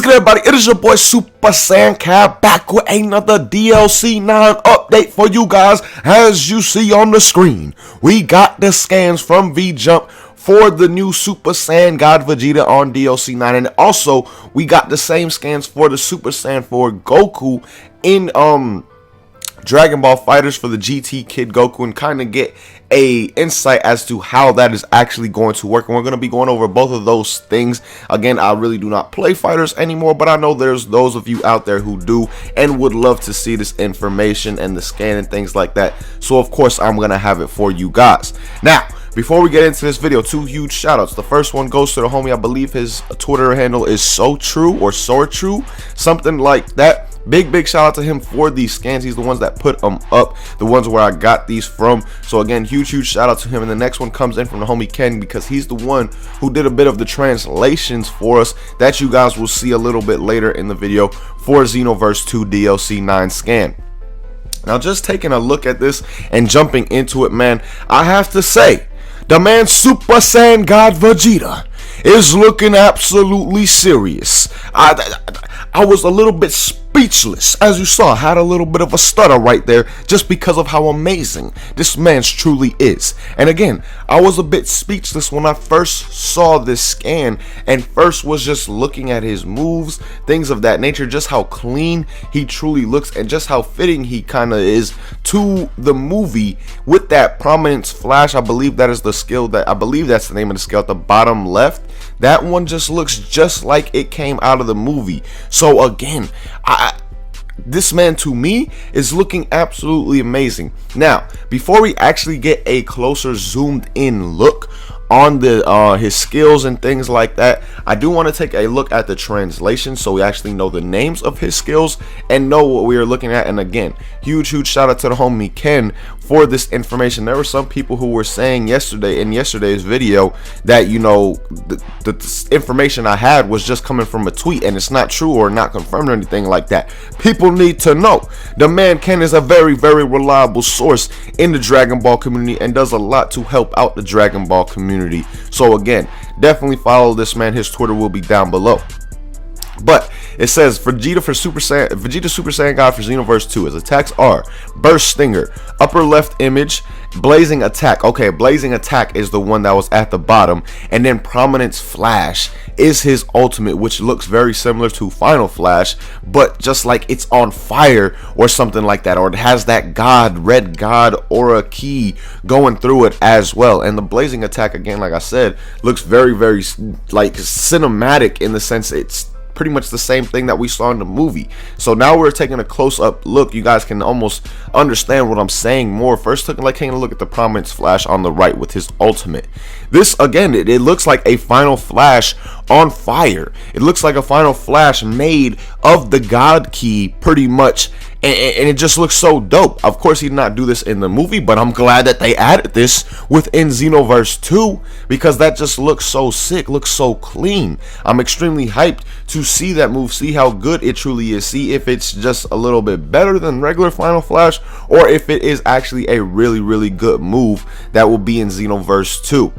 good, everybody? It is your boy Super Saiyan Cab back with another DLC 9 update for you guys. As you see on the screen, we got the scans from VJump for the new Super Saiyan God Vegeta on DLC 9, and also we got the same scans for the Super Saiyan 4 Goku in Dragon Ball FighterZ for the GT Kid Goku, and kind of get a insight as to how that is actually going to work. And we're going to be going over both of those things. Again, I really do not play FighterZ anymore, but I know there's those of you out there who do and would love to see this information and the scan and things like that. So of course I'm going to have it for you guys. Now, before we get into this video, two huge shout outs. The first one goes to the homie, I believe his Twitter handle is So True or So True, something like that. Big shout out to him for these scans. He's the ones that put them up, the ones where I got these from. So again, huge shout out to him. And the next one comes in from the homie Ken, because he's the one who did a bit of the translations for us that you guys will see a little bit later in the video for Xenoverse 2 DLC 9 scan. Now, just taking a look at this and jumping into it, man, I have to say, the man Super Saiyan God Vegeta is looking absolutely serious. I was a little bit speechless. As you saw, I had a little bit of a stutter right there just because of how amazing this man truly is. And again, I was a bit speechless when I first saw this scan and first was just looking at his moves, things of that nature, just how clean he truly looks and just how fitting he kind of is to the movie with that prominence flash. I believe that is the skill that, I believe that's the name of the skill at the bottom left. That one just looks just like it came out of the movie. So again, this man to me is looking absolutely amazing. Now, before we actually get a closer zoomed in look on the his skills and things like that, I do want to take a look at the translation so we actually know the names of his skills and know what we are looking at. And again, huge shout out to the homie Ken for this information. There were some people who were saying yesterday in yesterday's video that, you know, the information I had was just coming from a tweet and it's not true or not confirmed or anything like that. People need to know the man Ken is a very reliable source in the Dragon Ball community and does a lot to help out the Dragon Ball community. So again, definitely follow this man. His Twitter will be down below. But it says Vegeta Super Saiyan God for Xenoverse 2. His attacks are Burst Stinger, upper left image, Blazing Attack. Okay, Blazing Attack is the one that was at the bottom, and then Prominence Flash is his ultimate, which looks very similar to Final Flash, but just like it's on fire or something like that, or it has that red God aura key going through it as well. And the Blazing Attack, again, like I said, looks very like cinematic in the sense it's pretty much the same thing that we saw in the movie. So now we're taking a close-up look. You guys can almost understand what I'm saying more. First, taking a look at the Prominence Flash on the right with his ultimate. This, again, it looks like a Final Flash on fire. It looks like a Final Flash made of the God Key, pretty much. And it just looks so dope. Of course, he did not do this in the movie, but I'm glad that they added this within Xenoverse 2 because that just looks so sick, looks so clean. I'm extremely hyped to see that move, see how good it truly is, see if it's just a little bit better than regular Final Flash or if it is actually a really good move that will be in Xenoverse 2.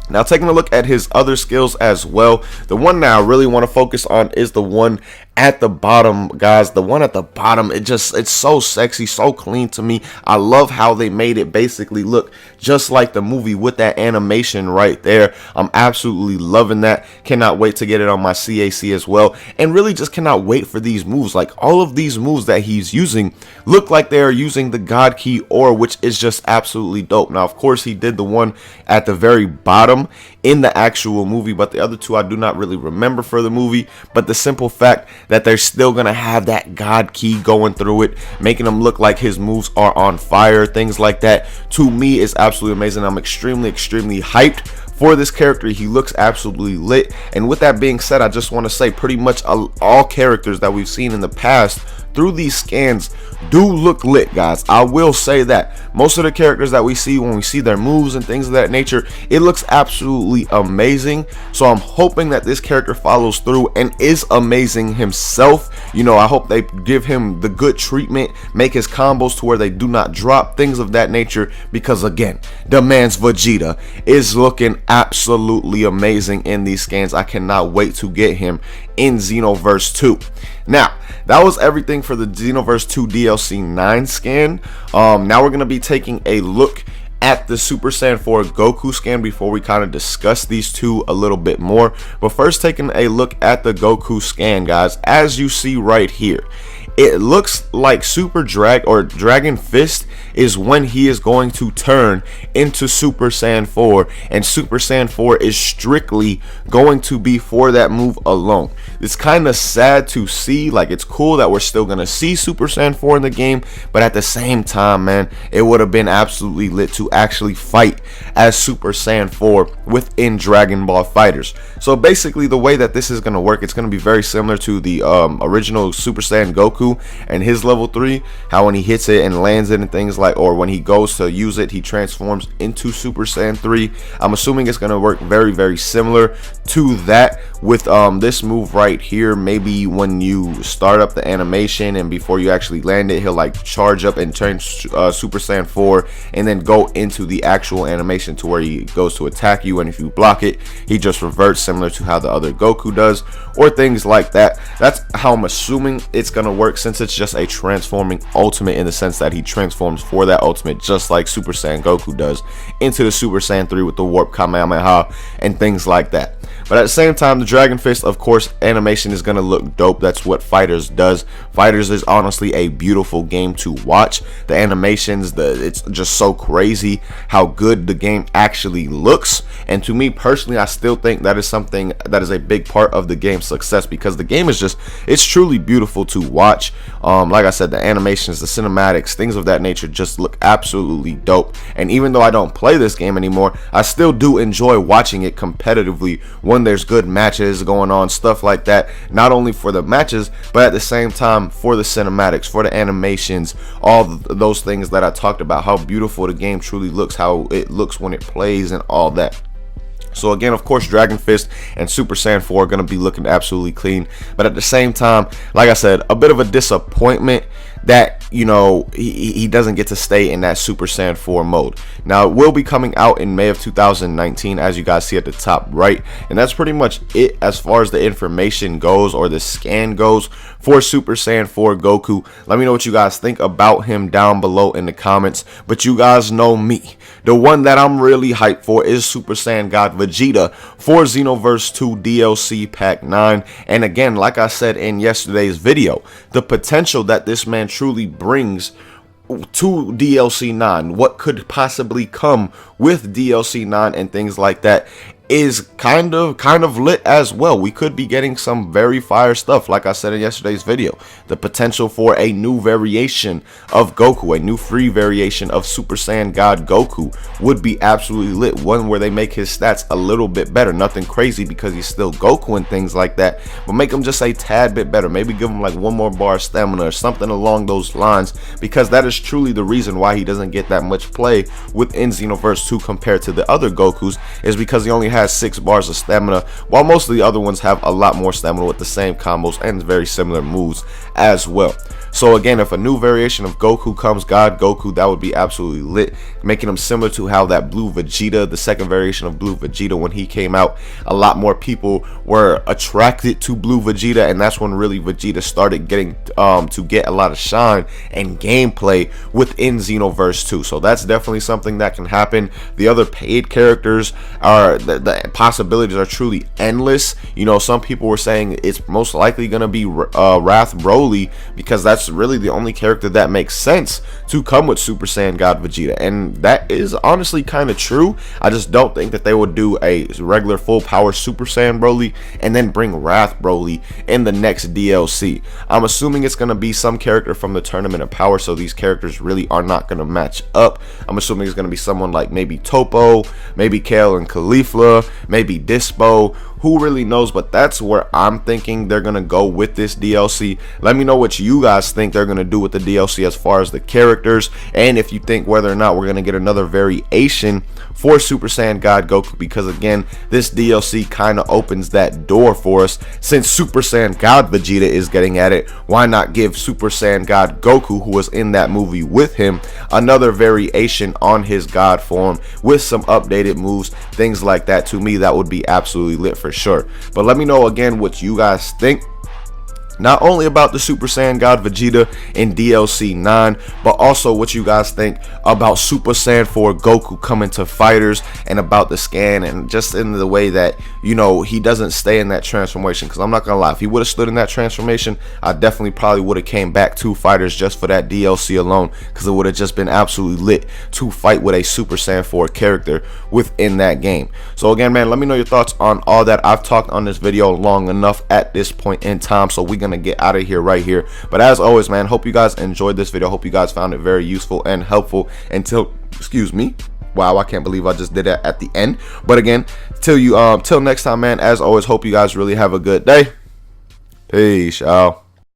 Now, taking a look at his other skills as well, the one that I really want to focus on is the one at the bottom, guys. The one at the bottom, it's so sexy, so clean to me. I love how they made it basically look just like the movie with that animation right there. I'm absolutely loving that. Cannot wait to get it on my CAC as well, and really just cannot wait for these moves. Like, all of these moves that he's using look like they are using the God Key aura, which is just absolutely dope. Now, of course, he did the one at the very bottom in the actual movie, but the other two I do not really remember for the movie. But the simple fact that they're still gonna have that God Key going through it, making him look like his moves are on fire, things like that, to me is absolutely amazing. I'm extremely hyped for this character. He looks absolutely lit. And with that being said, I just want to say pretty much all characters that we've seen in the past through these scans do look lit, guys. I will say that most of the characters that we see, when we see their moves and things of that nature, it looks absolutely amazing. So I'm hoping that this character follows through and is amazing himself. You know, I hope they give him the good treatment, make his combos to where they do not drop, things of that nature, because again, the man's Vegeta is looking absolutely amazing in these scans. I cannot wait to get him in Xenoverse 2. Now, that was everything for the Xenoverse 2 DLC 9 scan. Now we're going to be taking a look at the Super Saiyan 4 Goku scan before we kind of discuss these two a little bit more. But first, taking a look at the Goku scan, guys. As you see right here, it looks like Super Dragon Fist is when he is going to turn into Super Saiyan 4, and Super Saiyan 4 is strictly going to be for that move alone. It's kind of sad to see. Like, it's cool that we're still going to see Super Saiyan 4 in the game, but at the same time, man, it would have been absolutely lit to actually fight as Super Saiyan 4 within Dragon Ball FighterZ. So basically, the way that this is going to work, it's going to be very similar to the original Super Saiyan Goku and his level 3, how when he hits it and lands it and things like, or when he goes to use it, he transforms into Super Saiyan 3. I'm assuming it's going to work very, very similar to that with this move right here. Maybe when you start up the animation and before you actually land it, he'll like charge up and turn Super Saiyan 4 and then go into the actual animation to where he goes to attack you, and if you block it, he just reverts, similar to how the other Goku does, or things like that. That's how I'm assuming it's going to work, since it's just a transforming ultimate in the sense that he transforms for that ultimate, just like Super Saiyan Goku does, into the Super Saiyan 3 with the Warp Kamehameha and things like that. But at the same time, the Dragon Fist, of course, animation is going to look dope. That's what FighterZ does. FighterZ is honestly a beautiful game to watch. The animations, it's just so crazy how good the game actually looks. And to me personally, I still think that is something that is a big part of the game's success, because the game is just, it's truly beautiful to watch. Like I said, the animations, the cinematics, things of that nature just look absolutely dope. And even though I don't play this game anymore, I still do enjoy watching it competitively when there's good matches going on, stuff like that. Not only for the matches, but at the same time for the cinematics, for the animations, all those things that I talked about, how beautiful the game truly looks, how it looks when it plays and all that. So again, of course, Dragon Fist and Super Saiyan 4 are going to be looking absolutely clean. But at the same time, like I said, a bit of a disappointment that, you know, he doesn't get to stay in that Super Saiyan 4 mode. Now, it will be coming out in May of 2019, as you guys see at the top right. And that's pretty much it as far as the information goes, or the scan goes, for Super Saiyan 4 Goku. Let me know what you guys think about him down below in the comments. But you guys know me. The one that I'm really hyped for is Super Saiyan God Vegeta for Xenoverse 2 DLC Pack 9. And again, like I said in yesterday's video, the potential that this man truly brings to DLC 9, what could possibly come with DLC 9 and things like that, is kind of lit as well. We could be getting some very fire stuff, like I said in yesterday's video. The potential for a new variation of Goku, a new free variation of Super Saiyan God Goku, would be absolutely lit. One where they make his stats a little bit better, nothing crazy because he's still Goku and things like that, but make him just a tad bit better. Maybe give him like one more bar of stamina or something along those lines, because that is truly the reason why he doesn't get that much play within Xenoverse 2 compared to the other Gokus, is because he only has 6 bars of stamina, while most of the other ones have a lot more stamina with the same combos and very similar moves as well. So again, if a new variation of Goku comes, God Goku, that would be absolutely lit, making him similar to how that Blue Vegeta, the second variation of Blue Vegeta, when he came out, a lot more people were attracted to Blue Vegeta, and that's when really Vegeta started getting to get a lot of shine and gameplay within Xenoverse 2. So that's definitely something that can happen. The other paid characters are, the possibilities are truly endless. You know, some people were saying it's most likely going to be Wrath Broly, because that's really the only character that makes sense to come with Super Saiyan God Vegeta, and that is honestly kind of true. I just don't think that they would do a regular full power Super Saiyan Broly and then bring Wrath Broly in the next DLC. I'm assuming it's going to be some character from the Tournament of Power, so these characters really are not going to match up. I'm assuming it's going to be someone like maybe Topo, maybe Kale and Caulifla, maybe Dispo. Who really knows? But that's where I'm thinking they're gonna go with this DLC. Let me know what you guys think they're gonna do with the DLC as far as the characters, and if you think whether or not we're gonna get another variation for Super Saiyan God Goku, because again, this DLC kind of opens that door for us. Since Super Saiyan God Vegeta is getting at it, why not give Super Saiyan God Goku, who was in that movie with him, another variation on his God form with some updated moves, things like that. To me, that would be absolutely lit for for sure. But let me know again what you guys think, not only about the Super Saiyan God Vegeta in DLC 9, but also what you guys think about Super Saiyan 4 Goku coming to fighters, and about the scan, and just in the way that, you know, he doesn't stay in that transformation. Because I'm not gonna lie, if he would have stood in that transformation, I definitely probably would have came back to fighters just for that DLC alone, because it would have just been absolutely lit to fight with a Super Saiyan 4 character within that game. So again, man, let me know your thoughts on all that. I've talked on this video long enough at this point in time, so we're gonna get out of here right here. But as always, man, hope you guys enjoyed this video. Hope you guys found it very useful and helpful. Until, excuse me, wow, I can't believe I just did that at the end. But again, till next time, man, as always, hope you guys really have a good day. Peace, y'all.